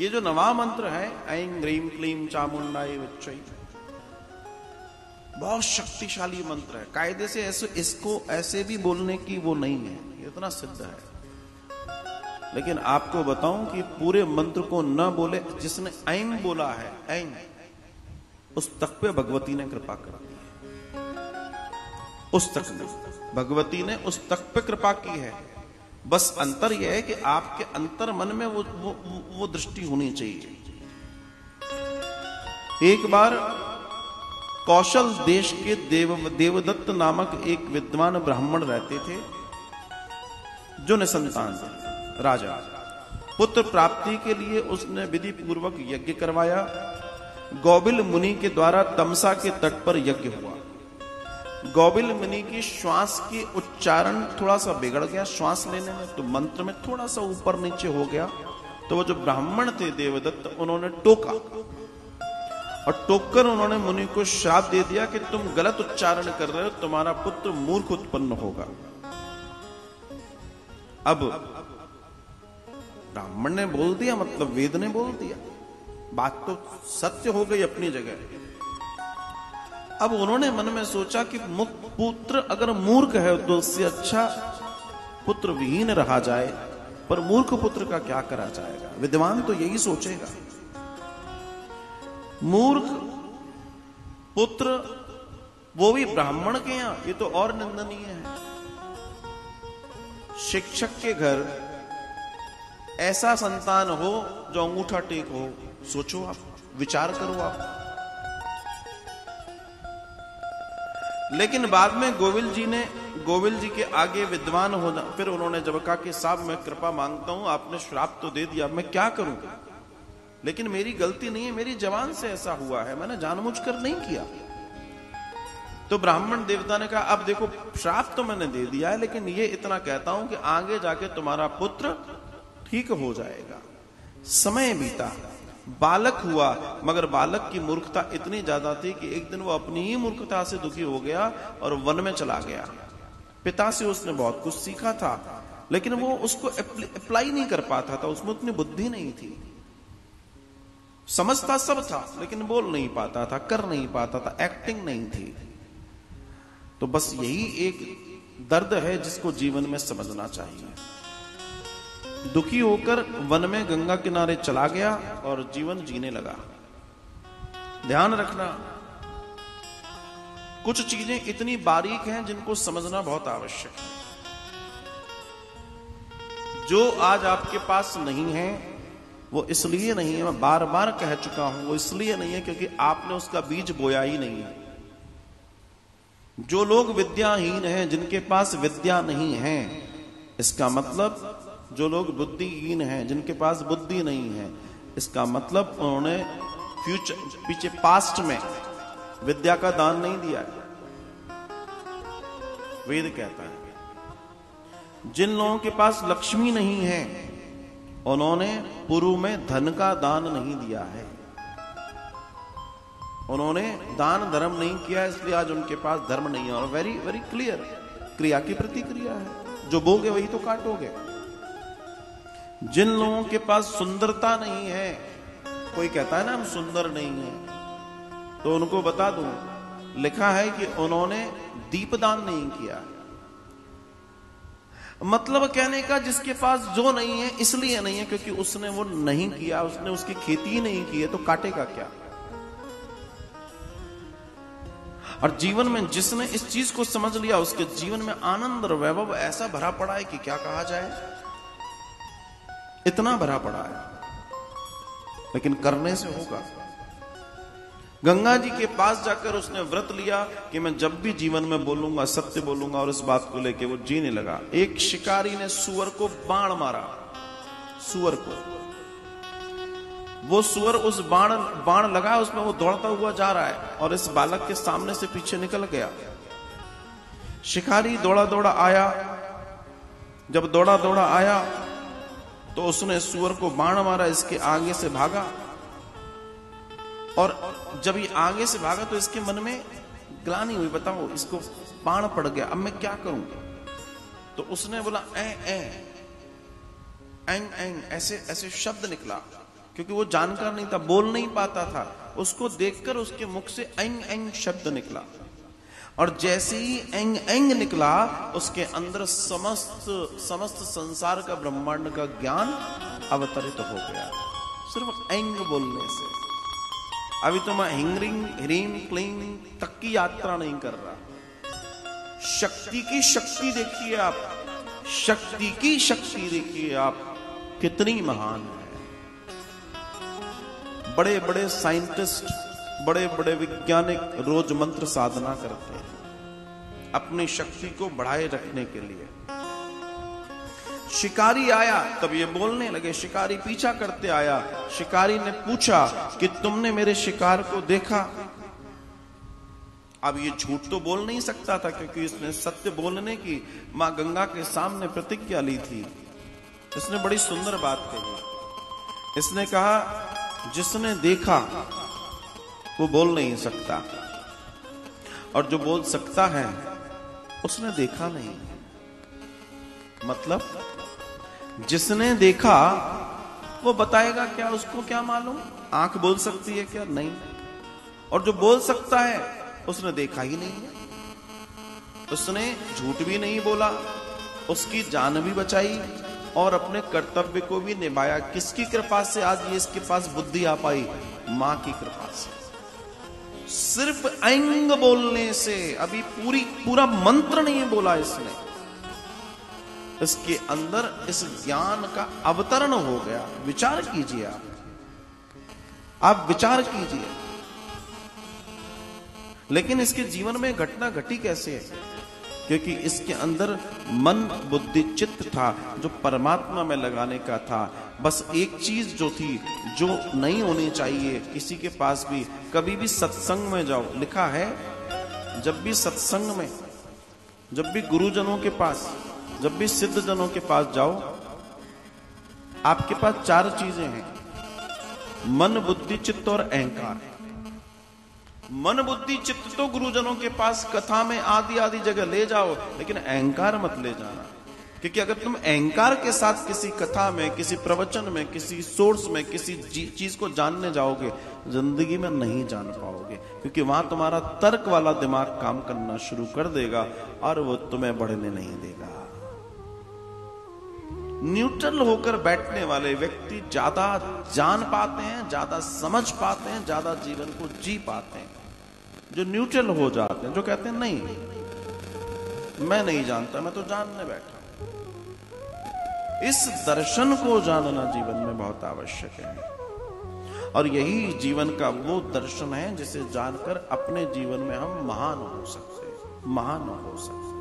ये जो नवा मंत्र है ऐं ह्रीं क्लीं चामुंडाय विच्चै, बहुत शक्तिशाली मंत्र है। कायदे से इसको ऐसे भी बोलने की वो नहीं है, ये इतना सिद्ध है। लेकिन आपको बताऊं कि पूरे मंत्र को न बोले, जिसने ऐं बोला है ऐं, उस तक पे भगवती ने कृपा कर दी है। उस तक में भगवती ने उस तक पे कृपा की है। बस अंतर यह है कि आपके अंतर मन में वो दृष्टि होनी चाहिए। एक बार कौशल देश के देवदत्त नामक एक विद्वान ब्राह्मण रहते थे, जो निसंतान थे। राजा पुत्र प्राप्ति के लिए उसने विधि पूर्वक यज्ञ करवाया। गौबिल मुनि के द्वारा तमसा के तट पर यज्ञ हुआ। गौबिल मुनि की श्वास की उच्चारण थोड़ा सा बिगड़ गया श्वास लेने में, तो मंत्र में थोड़ा सा ऊपर नीचे हो गया। तो वो जो ब्राह्मण थे देवदत्त, उन्होंने टोका, और टोककर उन्होंने मुनि को श्राप दे दिया कि तुम गलत उच्चारण कर रहे हो, तुम्हारा पुत्र मूर्ख उत्पन्न होगा। अब ब्राह्मण ने बोल दिया, मतलब वेद ने बोल दिया, बात तो सत्य हो गई अपनी जगह। अब उन्होंने मन में सोचा कि पुत्र अगर मूर्ख है तो उससे अच्छा पुत्र विहीन रहा जाए, पर मूर्ख पुत्र का क्या करा जाएगा। विद्वान तो यही सोचेगा। मूर्ख पुत्र, वो भी ब्राह्मण के यहां, ये तो और निंदनीय है। शिक्षक के घर ऐसा संतान हो जो अंगूठा टेक हो, सोचो आप, विचार करो आप। लेकिन बाद में गोविल जी के आगे विद्वान होना, फिर उन्होंने जब कहा कि साहब मैं कृपा मांगता हूं, आपने श्राप तो दे दिया, मैं क्या करूं, लेकिन मेरी गलती नहीं है, मेरी जवान से ऐसा हुआ है, मैंने जानबूझकर नहीं किया। तो ब्राह्मण देवता ने कहा अब देखो श्राप तो मैंने दे दिया है, लेकिन ये इतना कहता हूं कि आगे जाके तुम्हारा पुत्र ठीक हो जाएगा। समय बीता, बालक हुआ, मगर बालक की मूर्खता इतनी ज्यादा थी कि एक दिन वो अपनी ही मूर्खता से दुखी हो गया और वन में चला गया। पिता से उसने बहुत कुछ सीखा था, लेकिन वो उसको अप्लाई नहीं कर पाता था, उसमें उतनी बुद्धि नहीं थी। समझता सब था, लेकिन बोल नहीं पाता था, कर नहीं पाता था, एक्टिंग नहीं थी। तो बस यही एक दर्द है जिसको जीवन में समझना चाहिए। दुखी होकर वन में गंगा किनारे चला गया और जीवन जीने लगा। ध्यान रखना, कुछ चीजें इतनी बारीक हैं जिनको समझना बहुत आवश्यक है। जो आज आपके पास नहीं है वो इसलिए नहीं है, मैं बार बार कह चुका हूं, वो इसलिए नहीं है क्योंकि आपने उसका बीज बोया ही नहीं है। जो लोग विद्याहीन हैं, जिनके पास विद्या नहीं है, इसका मतलब जो लोग बुद्धिहीन हैं, जिनके पास बुद्धि नहीं है, इसका मतलब उन्होंने पीछे पास्ट में विद्या का दान नहीं दिया है। वेद कहता है जिन लोगों के पास लक्ष्मी नहीं है, उन्होंने पूर्व में धन का दान नहीं दिया है, उन्होंने दान धर्म नहीं किया, इसलिए आज उनके पास धर्म नहीं है। और वेरी वेरी क्लियर, क्रिया की प्रतिक्रिया है, जो बोगे वही तो काटोगे। जिन लोगों के पास सुंदरता नहीं है, कोई कहता है ना हम सुंदर नहीं है, तो उनको बता दूं, लिखा है कि उन्होंने दीपदान नहीं किया। मतलब कहने का जिसके पास जो नहीं है इसलिए नहीं है क्योंकि उसने वो नहीं किया, उसने उसकी खेती ही नहीं की है, तो काटेगा क्या। और जीवन में जिसने इस चीज को समझ लिया, उसके जीवन में आनंद और वैभव ऐसा भरा पड़ा है कि क्या कहा जाए, इतना भरा पड़ा है। लेकिन करने से होगा। गंगा जी के पास जाकर उसने व्रत लिया कि मैं जब भी जीवन में बोलूंगा सत्य बोलूंगा, और इस बात को लेकर वो जीने लगा। एक शिकारी ने सुअर को बाण मारा, सुअर को, वो सुअर उस बाण लगा, उसमें वो दौड़ता हुआ जा रहा है और इस बालक के सामने से पीछे निकल गया। शिकारी दौड़ा दौड़ा आया, जब दौड़ा दौड़ा आया तो उसने सुअर को बाण मारा, इसके आगे से भागा, और जब ये आगे से भागा तो इसके मन में ग्लानि हुई, बताओ इसको बाण पड़ गया, अब मैं क्या करूं। तो उसने बोला ऐ ऐ ऐं ऐं, ऐसे ऐसे शब्द निकला, क्योंकि वो जानकार नहीं था, बोल नहीं पाता था। उसको देखकर उसके मुख से एंग एंग शब्द निकला, और जैसे ही एंग एंग निकला, उसके अंदर समस्त संसार का, ब्रह्मांड का ज्ञान अवतरित हो गया, सिर्फ एंग बोलने से। अभी तो मैं हिंगरिंग ह्रीम क्लीम तक की यात्रा नहीं कर रहा। शक्ति की शक्ति देखिए आप, शक्ति की शक्ति देखिए आप, कितनी महान है। बड़े बड़े साइंटिस्ट, बड़े बड़े वैज्ञानिक रोज मंत्र साधना करते हैं अपनी शक्ति को बढ़ाए रखने के लिए। शिकारी आया, तब ये बोलने लगे। शिकारी पीछा करते आया। शिकारी ने पूछा कि तुमने मेरे शिकार को देखा? अब ये झूठ तो बोल नहीं सकता था, क्योंकि इसने सत्य बोलने की मां गंगा के सामने प्रतिज्ञा ली थी। इसने बड़ी सुंदर बात कही। इसने कहा, जिसने देखा वो बोल नहीं सकता, और जो बोल सकता है उसने देखा नहीं। मतलब जिसने देखा वो बताएगा क्या? उसको क्या मालूम? आंख बोल सकती है क्या? नहीं। और जो बोल सकता है उसने देखा ही नहीं है। उसने झूठ भी नहीं बोला, उसकी जान भी बचाई और अपने कर्तव्य को भी निभाया। किसकी कृपा से आज ये इसके पास बुद्धि आ पाई? मां की कृपा से। सिर्फ ऐंग बोलने से, अभी पूरा मंत्र नहीं बोला इसने, इसके अंदर इस ज्ञान का अवतरण हो गया। विचार कीजिए आप विचार कीजिए। लेकिन इसके जीवन में घटना घटी कैसे है? क्योंकि इसके अंदर मन बुद्धि चित्त था जो परमात्मा में लगाने का था। बस एक चीज जो थी, जो नहीं होनी चाहिए किसी के पास भी, कभी भी सत्संग में जाओ, लिखा है जब भी सत्संग में, जब भी गुरुजनों के पास, जब भी सिद्ध जनों के पास जाओ, आपके पास 4 चीजें हैं, मन बुद्धि चित्त और अहंकार। मन बुद्धि चित्त तो गुरुजनों के पास कथा में आदि आदि जगह ले जाओ, लेकिन अहंकार मत ले जाना। क्योंकि अगर तुम अहंकार के साथ किसी कथा में, किसी प्रवचन में, किसी सोर्स में, किसी चीज को जानने जाओगे, जिंदगी में नहीं जान पाओगे। क्योंकि वहां तुम्हारा तर्क वाला दिमाग काम करना शुरू कर देगा और वो तुम्हें बढ़ने नहीं देगा। न्यूट्रल होकर बैठने वाले व्यक्ति ज्यादा जान पाते हैं, ज्यादा समझ पाते हैं, ज्यादा जीवन को जी पाते हैं। जो न्यूट्रल हो जाते हैं, जो कहते हैं नहीं मैं नहीं जानता, मैं तो जानने बैठा। इस दर्शन को जानना जीवन में बहुत आवश्यक है, और यही जीवन का वो दर्शन है जिसे जानकर अपने जीवन में हम महान हो सकते हैं, महान हो सकते हैं।